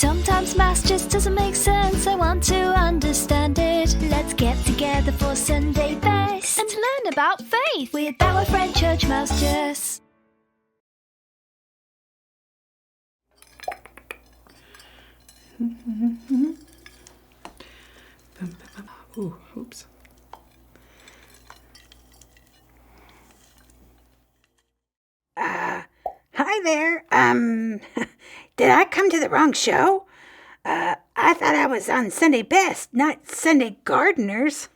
Sometimes maths just doesn't make sense. I want to understand it. Let's get together for Sunday best and to learn about faith with our friend Church Mouse Jess. Ooh, oops. Hi there. Did I come to the wrong show? I thought I was on Sunday Best, not Sunday Gardeners.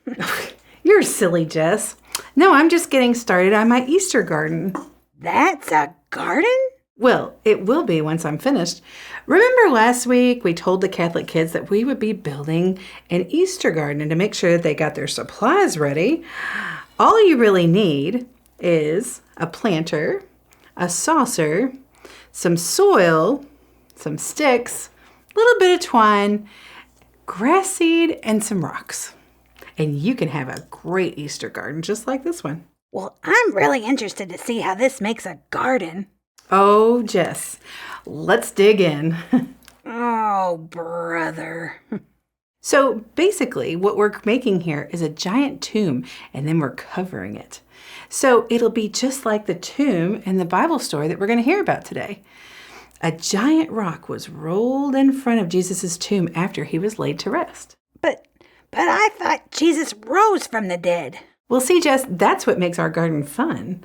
You're silly, Jess. No, I'm just getting started on my Easter garden. That's a garden? Well, it will be once I'm finished. Remember last week we told the Catholic kids that we would be building an Easter garden to make sure that they got their supplies ready. All you really need is a planter, a saucer, some soil, some sticks, a little bit of twine, grass seed, and some rocks. And you can have a great Easter garden just like this one. Well, I'm really interested to see how this makes a garden. Oh, Jess, let's dig in. Oh, brother. So basically, what we're making here is a giant tomb, and then we're covering it. So it'll be just like the tomb in the Bible story that we're going to hear about today. A giant rock was rolled in front of Jesus' tomb after he was laid to rest. But I thought Jesus rose from the dead. Well, see, Jess, that's what makes our garden fun.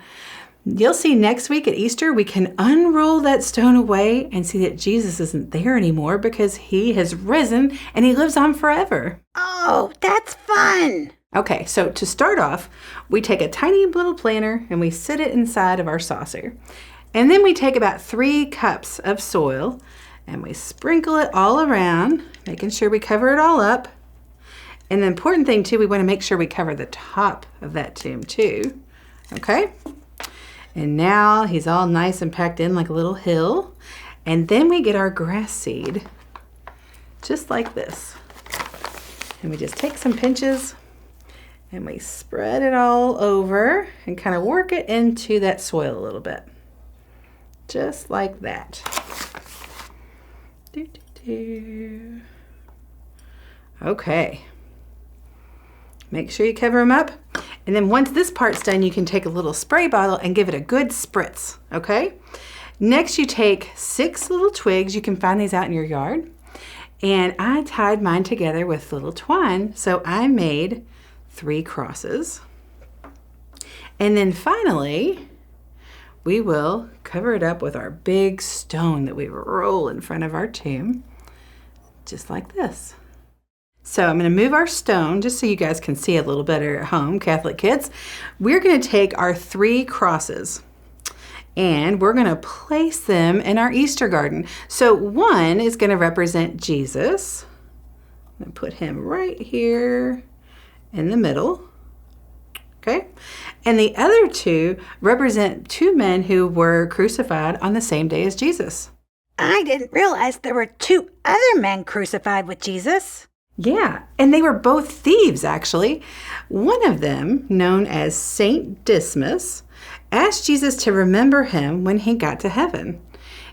You'll see next week at Easter, we can unroll that stone away and see that Jesus isn't there anymore because he has risen and he lives on forever. Oh, that's fun. Okay, so to start off, we take a tiny little planter and we sit it inside of our saucer. And then we take about 3 cups of soil and we sprinkle it all around, making sure we cover it all up. And the important thing too, we want to make sure we cover the top of that tomb too. Okay? And now he's all nice and packed in like a little hill. And then we get our grass seed, just like this. And we just take some pinches and we spread it all over and kind of work it into that soil a little bit. Just like that. Okay. Make sure you cover them up. And then once this part's done, you can take a little spray bottle and give it a good spritz, okay? Next, you take 6 little twigs. You can find these out in your yard. And I tied mine together with little twine, so I made 3 crosses. And then finally, we will cover it up with our big stone that we roll in front of our tomb, just like this. So I'm going to move our stone just so you guys can see a little better at home, Catholic kids. We're going to take our 3 crosses and we're going to place them in our Easter garden. So one is going to represent Jesus. I'm going to put him right here in the middle. Okay? And the other 2 represent 2 men who were crucified on the same day as Jesus. I didn't realize there were 2 other men crucified with Jesus. Yeah, and they were both thieves, actually. One of them, known as Saint Dismas, asked Jesus to remember him when he got to heaven.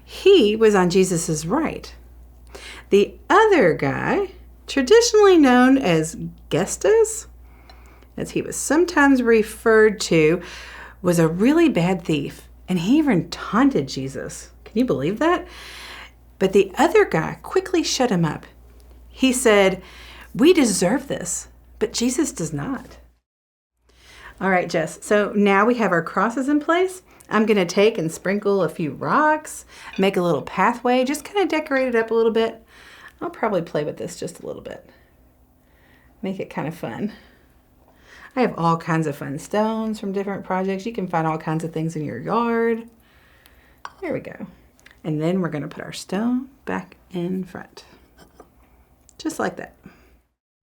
He was on Jesus' right. The other guy, traditionally known as Gestas, as he was sometimes referred to, was a really bad thief, and he even taunted Jesus. Can you believe that? But the other guy quickly shut him up. He said, "We deserve this, but Jesus does not." All right, Jess, so now we have our crosses in place. I'm going to take and sprinkle a few rocks, make a little pathway, just kind of decorate it up a little bit. I'll probably play with this just a little bit. Make it kind of fun. I have all kinds of fun stones from different projects. You can find all kinds of things in your yard. There we go. And then we're going to put our stone back in front. Just like that.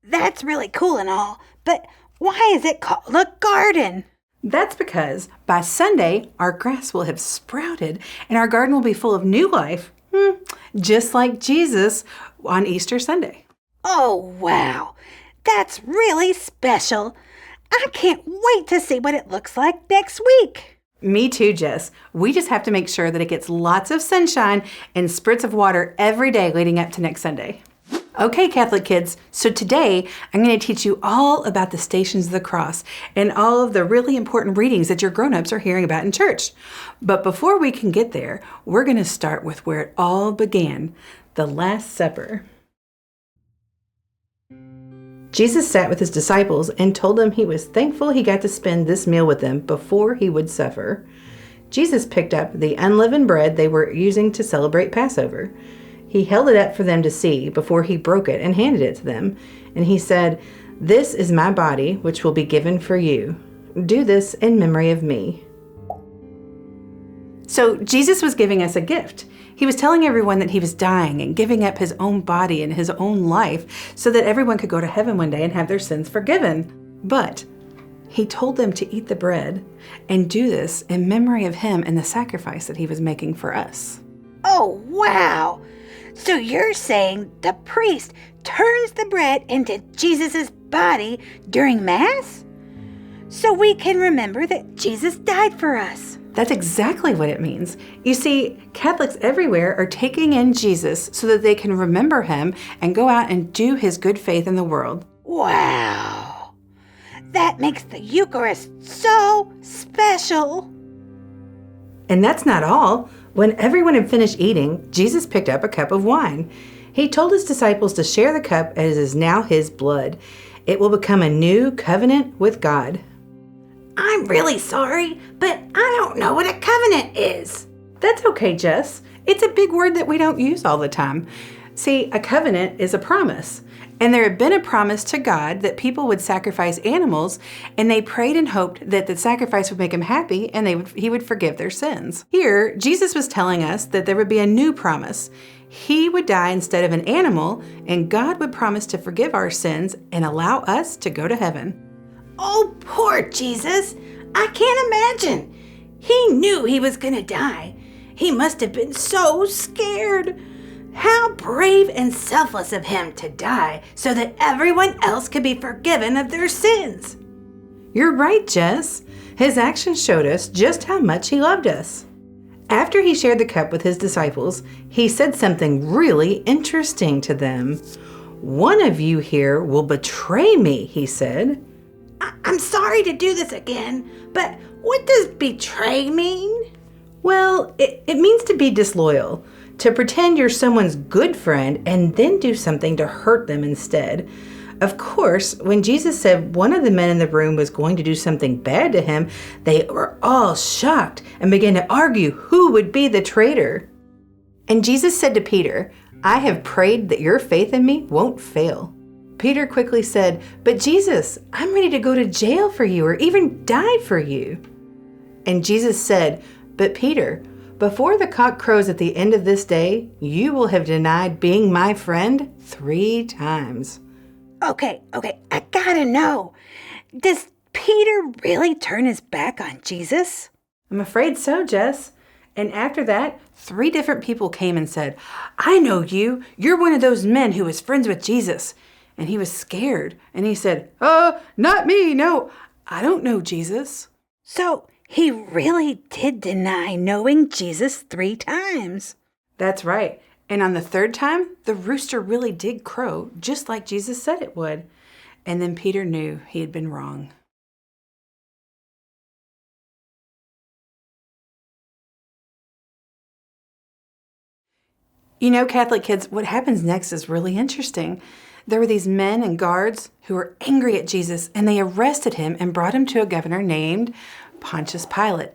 That's really cool and all, but why is it called a garden? That's because by Sunday, our grass will have sprouted and our garden will be full of new life, just like Jesus on Easter Sunday. Oh, wow. That's really special. I can't wait to see what it looks like next week. Me too, Jess. We just have to make sure that it gets lots of sunshine and spritz of water every day leading up to next Sunday. Okay, Catholic kids, so today I'm going to teach you all about the Stations of the Cross and all of the really important readings that your grown-ups are hearing about in church. But before we can get there, we're going to start with where it all began, the Last Supper. Jesus sat with his disciples and told them he was thankful he got to spend this meal with them before he would suffer. Jesus picked up the unleavened bread they were using to celebrate Passover. He held it up for them to see before he broke it and handed it to them. And he said, "This is my body, which will be given for you. Do this in memory of me." So Jesus was giving us a gift. He was telling everyone that he was dying and giving up his own body and his own life so that everyone could go to heaven one day and have their sins forgiven. But he told them to eat the bread and do this in memory of him and the sacrifice that he was making for us. Oh, wow! So you're saying the priest turns the bread into Jesus' body during Mass? So we can remember that Jesus died for us. That's exactly what it means. You see, Catholics everywhere are taking in Jesus so that they can remember him and go out and do his good faith in the world. Wow! That makes the Eucharist so special. And that's not all. When everyone had finished eating, Jesus picked up a cup of wine. He told his disciples to share the cup as is now his blood. It will become a new covenant with God. I'm really sorry, but I don't know what a covenant is. That's okay, Jess. It's a big word that we don't use all the time. See, a covenant is a promise. And there had been a promise to God that people would sacrifice animals, and they prayed and hoped that the sacrifice would make him happy and he would forgive their sins. Here, Jesus was telling us that there would be a new promise. He would die instead of an animal, and God would promise to forgive our sins and allow us to go to heaven. Oh, poor Jesus. I can't imagine. He knew he was going to die. He must have been so scared. How brave and selfless of him to die so that everyone else could be forgiven of their sins. You're right, Jess. His actions showed us just how much he loved us. After he shared the cup with his disciples, he said something really interesting to them. "One of you here will betray me," he said. I'm sorry to do this again, but what does betray mean? Well, it means to be disloyal, to pretend you're someone's good friend and then do something to hurt them instead. Of course, when Jesus said one of the men in the room was going to do something bad to him, they were all shocked and began to argue who would be the traitor. And Jesus said to Peter, "I have prayed that your faith in me won't fail." Peter quickly said, "But Jesus, I'm ready to go to jail for you or even die for you." And Jesus said, "But Peter, before the cock crows at the end of this day, you will have denied being my friend 3 times. Okay, I gotta know. Does Peter really turn his back on Jesus? I'm afraid so, Jess. And after that, 3 different people came and said, "I know you. You're one of those men who was friends with Jesus." And he was scared. And he said, "Not me. No, I don't know Jesus." So he really did deny knowing Jesus 3 times. That's right. And on the 3rd time, the rooster really did crow, just like Jesus said it would. And then Peter knew he had been wrong. You know, Catholic kids, what happens next is really interesting. There were these men and guards who were angry at Jesus, and they arrested him and brought him to a governor named Pontius Pilate.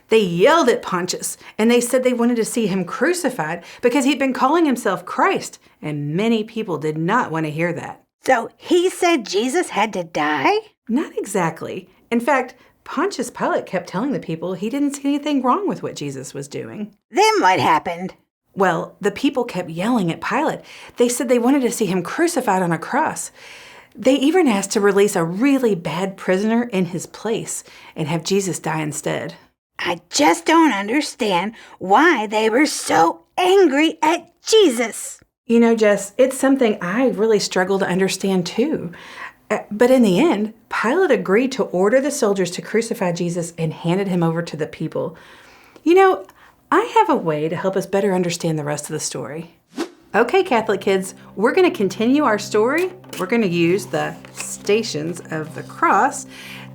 They yelled at Pontius, and they said they wanted to see him crucified because he'd been calling himself Christ, and many people did not want to hear that. So he said Jesus had to die? Not exactly. In fact, Pontius Pilate kept telling the people he didn't see anything wrong with what Jesus was doing. Then what happened? Well, the people kept yelling at Pilate. They said they wanted to see him crucified on a cross. They even asked to release a really bad prisoner in his place and have Jesus die instead. I just don't understand why they were so angry at Jesus. You know, Jess, it's something I really struggle to understand too. But in the end, Pilate agreed to order the soldiers to crucify Jesus and handed him over to the people. You know, I have a way to help us better understand the rest of the story. Okay, Catholic kids, we're going to continue our story. We're going to use the Stations of the Cross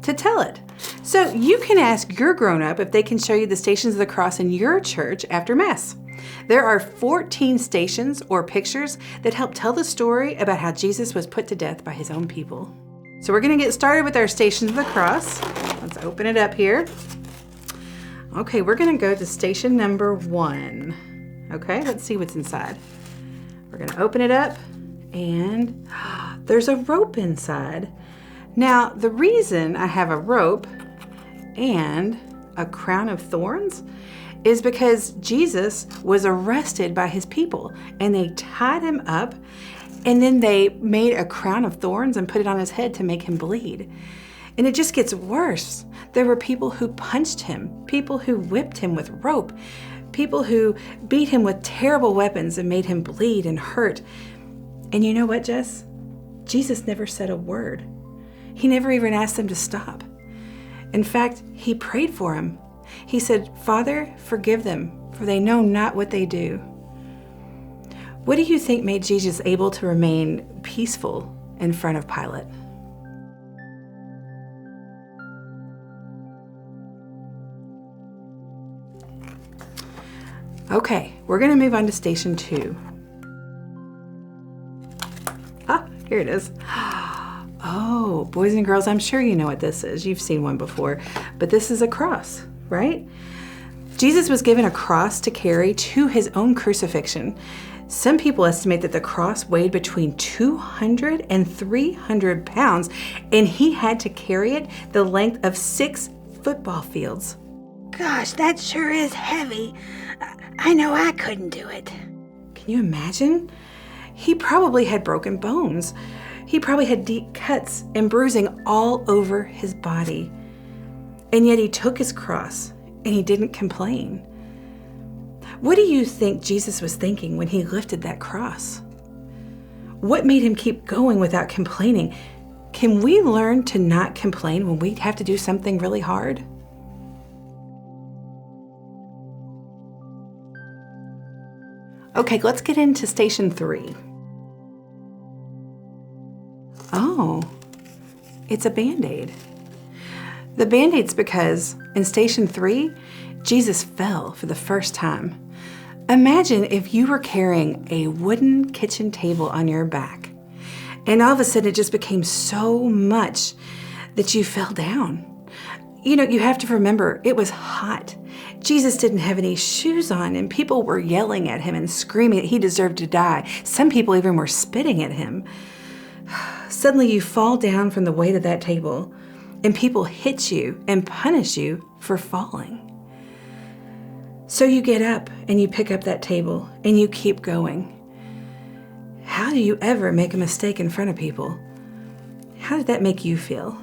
to tell it. So you can ask your grown-up if they can show you the Stations of the Cross in your church after Mass. There are 14 stations or pictures that help tell the story about how Jesus was put to death by his own people. So we're going to get started with our Stations of the Cross. Let's open it up here. Okay, we're going to go to station number 1. Okay, let's see what's inside. We're going to open it up, and there's a rope inside. Now, the reason I have a rope and a crown of thorns is because Jesus was arrested by his people, and they tied him up, and then they made a crown of thorns and put it on his head to make him bleed. And it just gets worse. There were people who punched him, people who whipped him with rope, people who beat him with terrible weapons and made him bleed and hurt. And you know what, Jess? Jesus never said a word. He never even asked them to stop. In fact, he prayed for him. He said, "Father, forgive them, for they know not what they do." What do you think made Jesus able to remain peaceful in front of Pilate? Okay, we're going to move on to station 2. Here it is. Oh, boys and girls, I'm sure you know what this is. You've seen one before, but this is a cross, right? Jesus was given a cross to carry to his own crucifixion. Some people estimate that the cross weighed between 200 and 300 pounds, and he had to carry it the length of 6 football fields. Gosh, that sure is heavy. I know I couldn't do it. Can you imagine? He probably had broken bones. He probably had deep cuts and bruising all over his body. And yet he took his cross and he didn't complain. What do you think Jesus was thinking when he lifted that cross? What made him keep going without complaining? Can we learn to not complain when we have to do something really hard? Okay, let's get into station 3. Oh, it's a Band-Aid. The Band-Aid's because in station 3, Jesus fell for the first time. Imagine if you were carrying a wooden kitchen table on your back, and all of a sudden it just became so much that you fell down. You know, you have to remember, it was hot. Jesus didn't have any shoes on, and people were yelling at him and screaming that he deserved to die. Some people even were spitting at him. Suddenly you fall down from the weight of that table, and people hit you and punish you for falling. So you get up and you pick up that table and you keep going. How do you ever make a mistake in front of people? How did that make you feel?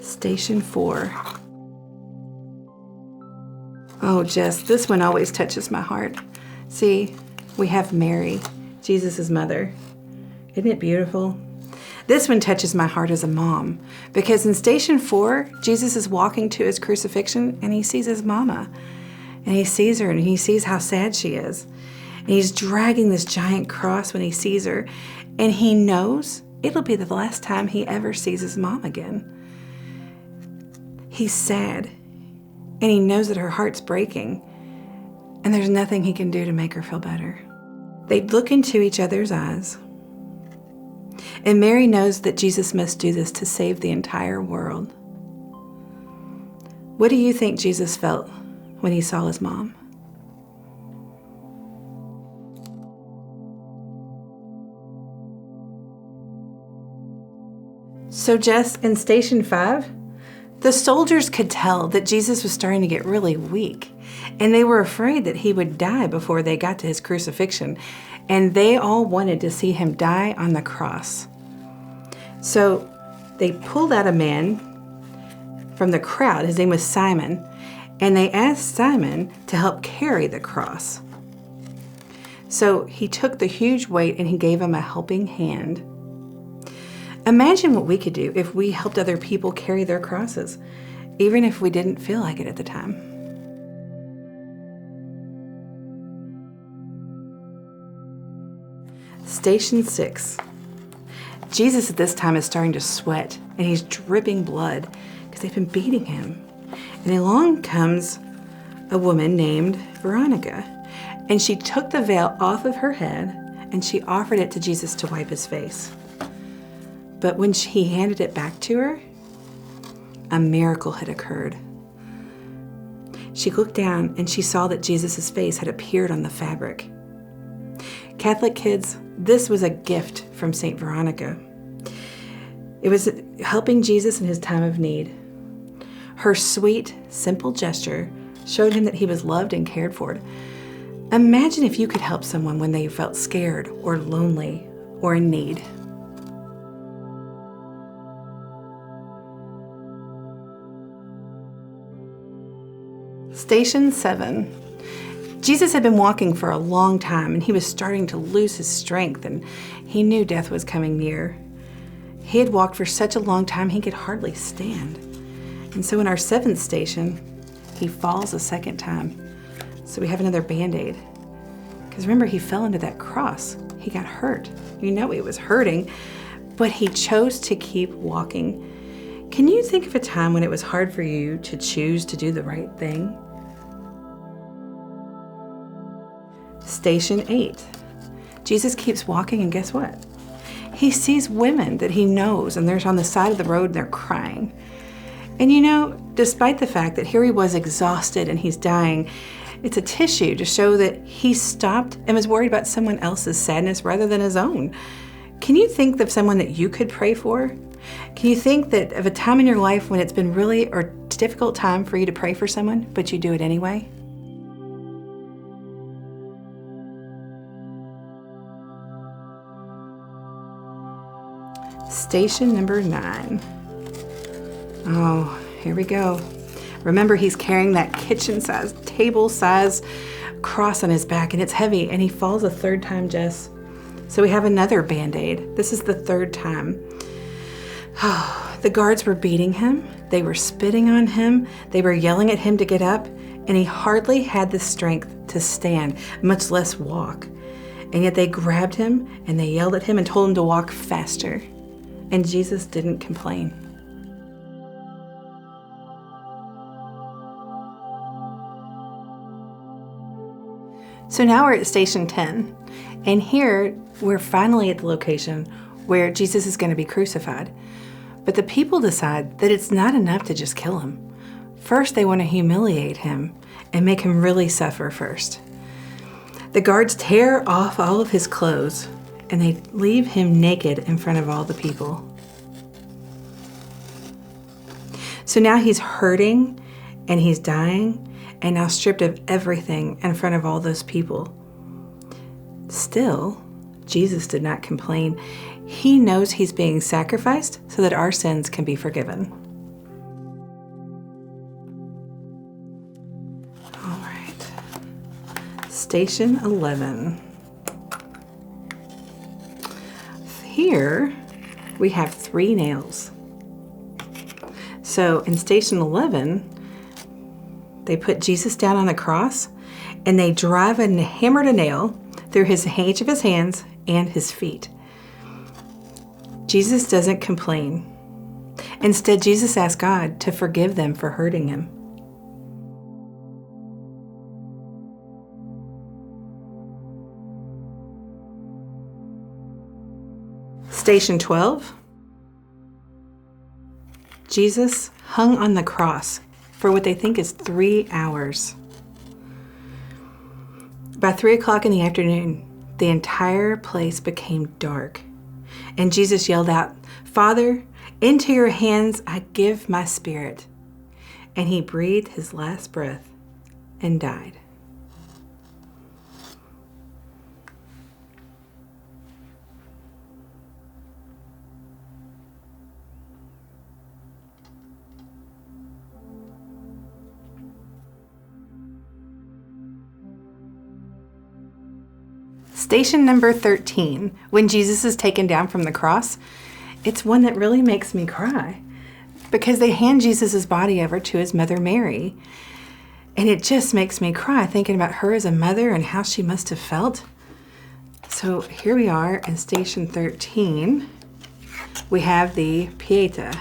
Station 4. Oh, Jess, this one always touches my heart. See, we have Mary, Jesus' mother. Isn't it beautiful? This one touches my heart as a mom, because in station 4, Jesus is walking to his crucifixion and he sees his mama. And he sees her and he sees how sad she is. And he's dragging this giant cross when he sees her. And he knows it'll be the last time he ever sees his mom again. He's sad, and he knows that her heart's breaking, and there's nothing he can do to make her feel better. They look into each other's eyes, and Mary knows that Jesus must do this to save the entire world. What do you think Jesus felt when he saw his mom? So Jess, in station 5, the soldiers could tell that Jesus was starting to get really weak, and they were afraid that he would die before they got to his crucifixion, and they all wanted to see him die on the cross. So they pulled out a man from the crowd. His name was Simon, and they asked Simon to help carry the cross. So he took the huge weight and he gave him a helping hand. Imagine what we could do if we helped other people carry their crosses, even if we didn't feel like it at the time. Station 6. Jesus at this time is starting to sweat and he's dripping blood because they've been beating him. And along comes a woman named Veronica, and she took the veil off of her head and she offered it to Jesus to wipe his face. But when he handed it back to her, a miracle had occurred. She looked down and she saw that Jesus' face had appeared on the fabric. Catholic kids, this was a gift from St. Veronica. It was helping Jesus in his time of need. Her sweet, simple gesture showed him that he was loved and cared for. Imagine if you could help someone when they felt scared or lonely or in need. Station 7. Jesus had been walking for a long time and he was starting to lose his strength and he knew death was coming near. He had walked for such a long time he could hardly stand. And so in our 7th station, he falls a second time. So we have another Band-Aid. Because remember, he fell into that cross. He got hurt. You know it was hurting, but he chose to keep walking. Can you think of a time when it was hard for you to choose to do the right thing? Station 8. Jesus keeps walking and guess what? He sees women that he knows and they're on the side of the road and they're crying. And you know, despite the fact that here he was exhausted and he's dying, it's a tissue to show that he stopped and was worried about someone else's sadness rather than his own. Can you think of someone that you could pray for? Can you think that of a time in your life when it's been really or difficult time for you to pray for someone, but you do it anyway? Station number 9. Oh, here we go. Remember, he's carrying that kitchen-sized, table-sized cross on his back, and it's heavy, and he falls a 3rd time, Jess. So we have another Band-Aid. This is the 3rd time. Oh, the guards were beating him. They were spitting on him. They were yelling at him to get up, and he hardly had the strength to stand, much less walk. And yet they grabbed him, and they yelled at him and told him to walk faster. And Jesus didn't complain. So now we're at Station 10, and here we're finally at the location where Jesus is going to be crucified. But the people decide that it's not enough to just kill him. First, they want to humiliate him and make him really suffer first. The guards tear off all of his clothes, and they leave him naked in front of all the people. So now he's hurting, and he's dying, and now stripped of everything in front of all those people. Still, Jesus did not complain. He knows he's being sacrificed so that our sins can be forgiven. All right. Station 11. Here we have 3 nails. So in Station 11, they put Jesus down on the cross and they drive and hammered a nail through each of his hands and his feet. Jesus doesn't complain. Instead, Jesus asks God to forgive them for hurting him. Station 12. Jesus hung on the cross for what they think is 3 hours. By 3 o'clock in the afternoon, the entire place became dark. And Jesus yelled out, "Father, into your hands I give my spirit." And he breathed his last breath and died. Station number 13, when Jesus is taken down from the cross, it's one that really makes me cry because they hand Jesus' body over to his mother Mary. And it just makes me cry thinking about her as a mother and how she must have felt. So here we are in Station 13. We have the Pietà.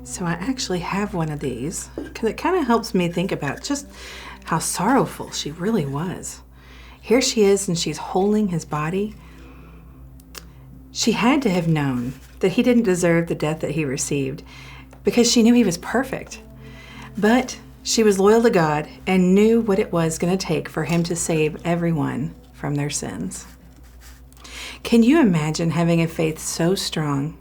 So I actually have one of these because it kind of helps me think about just how sorrowful she really was. Here she is and she's holding his body. She had to have known that he didn't deserve the death that he received because she knew he was perfect. But she was loyal to God and knew what it was going to take for him to save everyone from their sins. Can you imagine having a faith so strong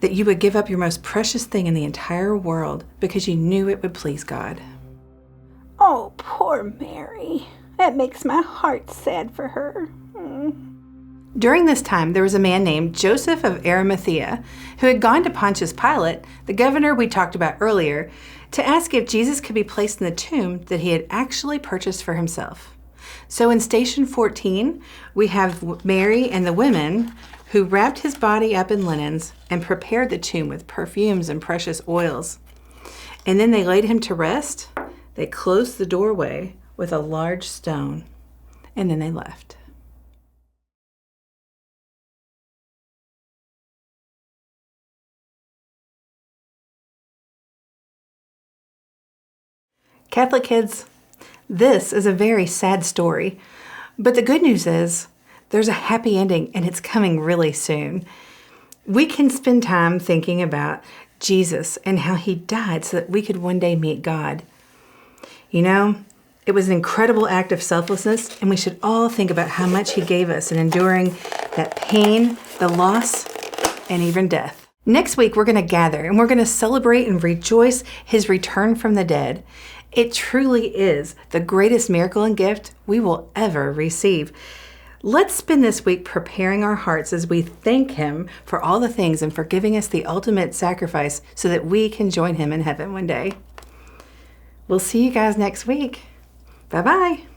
that you would give up your most precious thing in the entire world because you knew it would please God? Oh, poor Mary. That makes my heart sad for her. During this time, there was a man named Joseph of Arimathea who had gone to Pontius Pilate, the governor we talked about earlier, to ask if Jesus could be placed in the tomb that he had actually purchased for himself. So in Station 14, we have Mary and the women who wrapped his body up in linens and prepared the tomb with perfumes and precious oils. And then they laid him to rest. They closed the doorway with a large stone, and then they left. Catholic kids, this is a very sad story, but the good news is there's a happy ending and it's coming really soon. We can spend time thinking about Jesus and how he died so that we could one day meet God. You know, it was an incredible act of selflessness, and we should all think about how much he gave us in enduring that pain, the loss, and even death. Next week, we're going to gather and we're going to celebrate and rejoice his return from the dead. It truly is the greatest miracle and gift we will ever receive. Let's spend this week preparing our hearts as we thank him for all the things and for giving us the ultimate sacrifice so that we can join him in heaven one day. We'll see you guys next week. Bye-bye.